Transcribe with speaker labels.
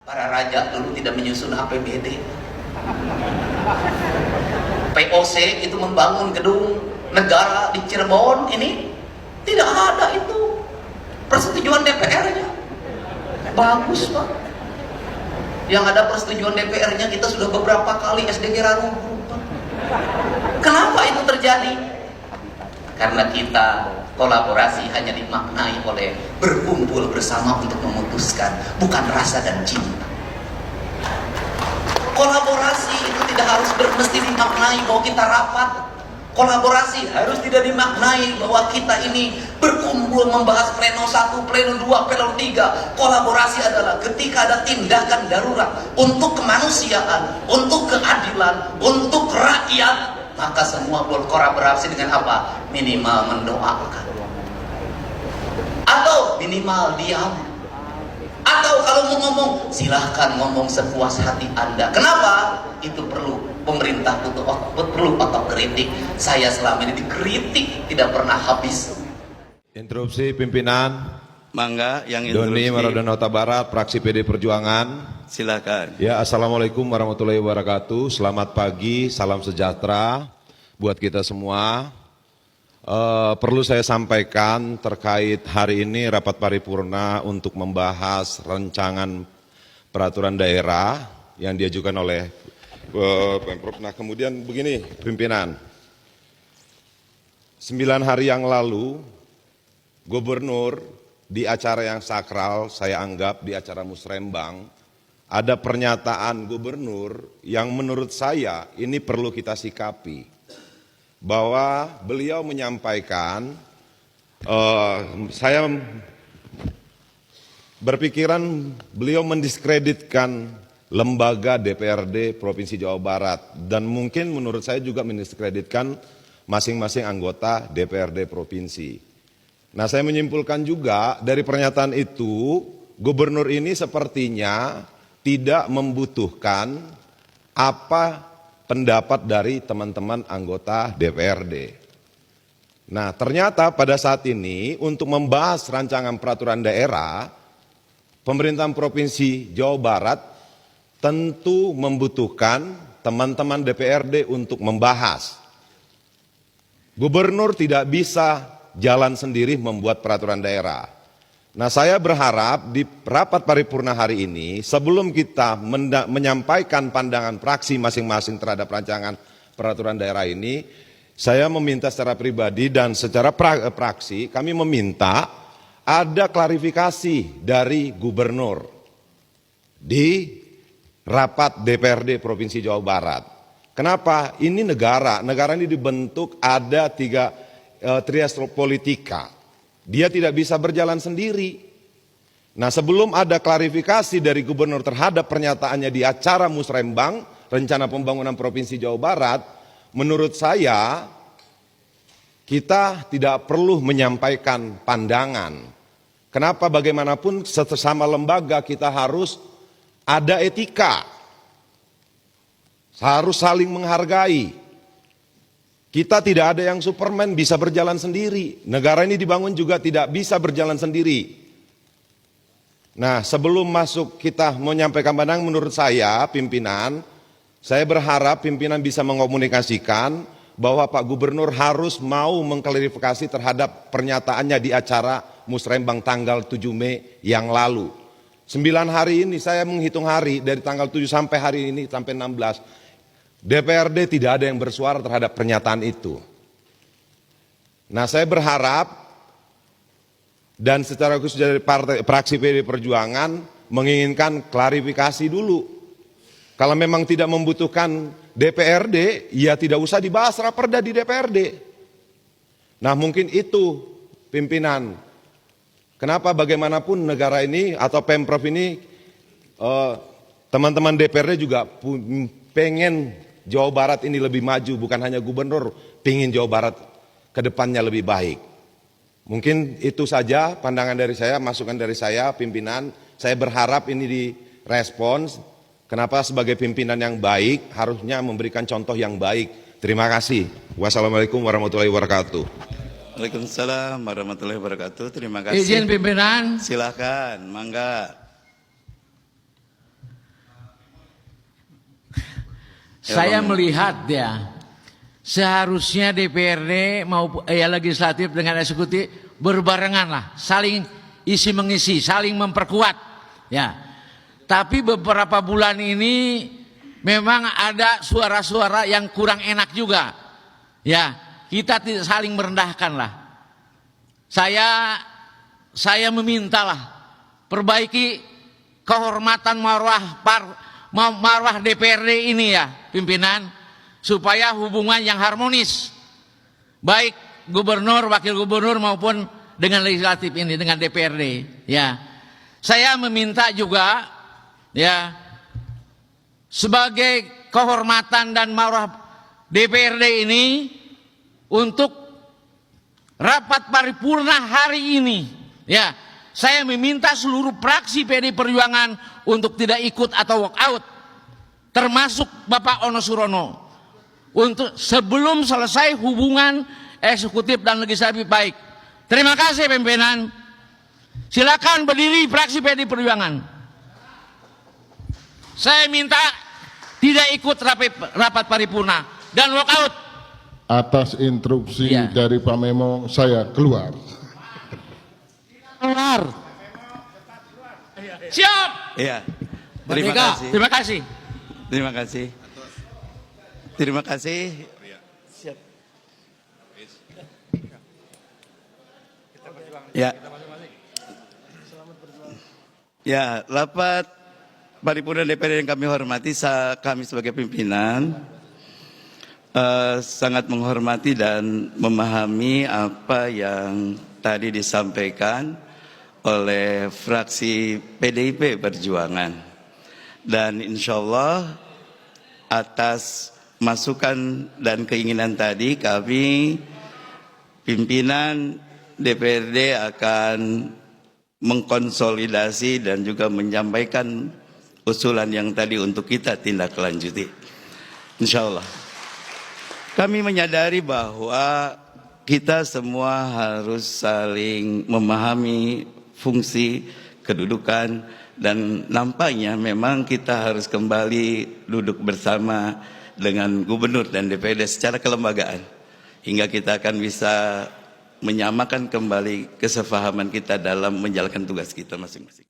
Speaker 1: Para raja dulu tidak menyusun APBD. POC itu membangun gedung negara di Cirebon ini tidak ada itu persetujuan DPR-nya. Bagus Pak. Yang ada persetujuan DPR-nya kita sudah beberapa kali SDG runtuh. Kenapa itu terjadi? Karena kita kolaborasi hanya dimaknai oleh berkumpul bersama untuk memutuskan, bukan rasa dan cinta. Kolaborasi itu tidak harus mesti dimaknai bahwa kita rapat. Kolaborasi harus tidak dimaknai bahwa kita ini berkumpul membahas pleno 1, pleno 2, pleno 3. Kolaborasi adalah ketika ada tindakan darurat untuk kemanusiaan, untuk keadilan, untuk rakyat, maka semua berkolaborasi dengan apa? Minimal mendoakan, atau minimal diam, atau kalau mau ngomong silahkan ngomong sepuas hati Anda. Kenapa? Itu perlu pemerintah perlu otokritik. Saya selama ini dikritik tidak pernah habis.
Speaker 2: Interupsi pimpinan.
Speaker 3: Mangga yang interupsi.
Speaker 2: Doni Maradona Kota Barat, fraksi PD Perjuangan.
Speaker 3: Silakan.
Speaker 2: Ya, assalamualaikum warahmatullahi wabarakatuh. Selamat pagi, salam sejahtera buat kita semua. Perlu saya sampaikan terkait hari ini rapat paripurna untuk membahas rancangan peraturan daerah yang diajukan oleh Pemprov. Nah, kemudian begini pimpinan, 9 hari yang lalu Gubernur di acara yang sakral, saya anggap di acara musrembang, ada pernyataan Gubernur yang menurut saya ini perlu kita sikapi. Bahwa beliau menyampaikan, saya berpikiran beliau mendiskreditkan lembaga DPRD Provinsi Jawa Barat dan mungkin menurut saya juga mendiskreditkan masing-masing anggota DPRD Provinsi. Nah, saya menyimpulkan juga dari pernyataan itu, Gubernur ini sepertinya tidak membutuhkan apa pendapat dari teman-teman anggota DPRD. Nah, ternyata pada saat ini untuk membahas rancangan peraturan daerah, pemerintahan Provinsi Jawa Barat tentu membutuhkan teman-teman DPRD untuk membahas. Gubernur tidak bisa jalan sendiri membuat peraturan daerah. Nah, saya berharap di rapat paripurna hari ini, sebelum kita menyampaikan pandangan fraksi masing-masing terhadap rancangan peraturan daerah ini, saya meminta secara pribadi dan secara fraksi, kami meminta ada klarifikasi dari Gubernur di rapat DPRD Provinsi Jawa Barat. Kenapa? Ini negara ini dibentuk ada 3 trias politika. Dia tidak bisa berjalan sendiri. Nah, sebelum ada klarifikasi dari Gubernur terhadap pernyataannya di acara musrembang Rencana Pembangunan Provinsi Jawa Barat, menurut saya kita tidak perlu menyampaikan pandangan. Kenapa? Bagaimanapun sesama lembaga kita harus ada etika, harus saling menghargai. Kita tidak ada yang Superman bisa berjalan sendiri. Negara ini dibangun juga tidak bisa berjalan sendiri. Nah, sebelum masuk kita menyampaikan pandangan, menurut saya pimpinan, saya berharap pimpinan bisa mengomunikasikan bahwa Pak Gubernur harus mau mengklarifikasi terhadap pernyataannya di acara musrembang tanggal 7 Mei yang lalu. 9 hari ini saya menghitung hari dari tanggal 7 sampai hari ini sampai 16. DPRD tidak ada yang bersuara terhadap pernyataan itu. Nah, saya berharap dan secara khusus dari fraksi PD Perjuangan menginginkan klarifikasi dulu. Kalau memang tidak membutuhkan DPRD, ya tidak usah dibahas raperda di DPRD. Nah, mungkin itu pimpinan. Kenapa bagaimanapun negara ini atau Pemprov ini, teman-teman DPRD juga pengen Jawa Barat ini lebih maju, bukan hanya Gubernur pengen Jawa Barat ke depannya lebih baik. Mungkin itu saja pandangan dari saya, masukan dari saya, pimpinan. Saya berharap ini direspons. Kenapa sebagai pimpinan yang baik harusnya memberikan contoh yang baik. Terima kasih. Wassalamualaikum warahmatullahi wabarakatuh.
Speaker 3: Waalaikumsalam warahmatullahi wabarakatuh. Terima kasih.
Speaker 4: Izin pimpinan.
Speaker 3: Silakan, mangga.
Speaker 4: Saya
Speaker 3: Bang.
Speaker 4: melihat ya, seharusnya DPRD maupun legislatif dengan eksekutif berbarengan lah, saling isi mengisi, saling memperkuat. Ya, tapi beberapa bulan ini memang ada suara-suara yang kurang enak juga. Ya, kita tidak saling merendahkan lah. Saya memintalah perbaiki kehormatan marwah DPRD ini ya, pimpinan, supaya hubungan yang harmonis baik gubernur, wakil gubernur maupun dengan legislatif ini, dengan DPRD ya. Saya meminta juga ya, sebagai kehormatan dan marwah DPRD ini, untuk rapat paripurna hari ini ya, saya meminta seluruh fraksi PD Perjuangan untuk tidak ikut atau walk out, termasuk Bapak Ono Surono, untuk sebelum selesai hubungan eksekutif dan legislatif baik. Terima kasih pimpinan. Silakan berdiri fraksi PD Perjuangan. Saya minta tidak ikut rapat paripurna dan walk out.
Speaker 5: Atas instruksi
Speaker 4: Ya.
Speaker 5: dari Pak Memo, saya keluar.
Speaker 4: Keluar. Siap.
Speaker 3: Iya. Terima
Speaker 4: Merdeka.
Speaker 3: kasih.
Speaker 4: Terima kasih.
Speaker 3: Terima kasih. Terima kasih. Siap. Ya. Ya, rapat paripurna DPR yang kami hormati, kami sebagai pimpinan sangat menghormati dan memahami apa yang tadi disampaikan oleh fraksi PDIP Perjuangan. Dan insya Allah atas masukan dan keinginan tadi, kami pimpinan DPRD akan mengkonsolidasi dan juga menyampaikan usulan yang tadi untuk kita tindak lanjuti. Insya Allah. Kami menyadari bahwa kita semua harus saling memahami fungsi, kedudukan, dan nampaknya memang kita harus kembali duduk bersama dengan gubernur dan DPRD secara kelembagaan, hingga kita akan bisa menyamakan kembali kesepahaman kita dalam menjalankan tugas kita masing-masing.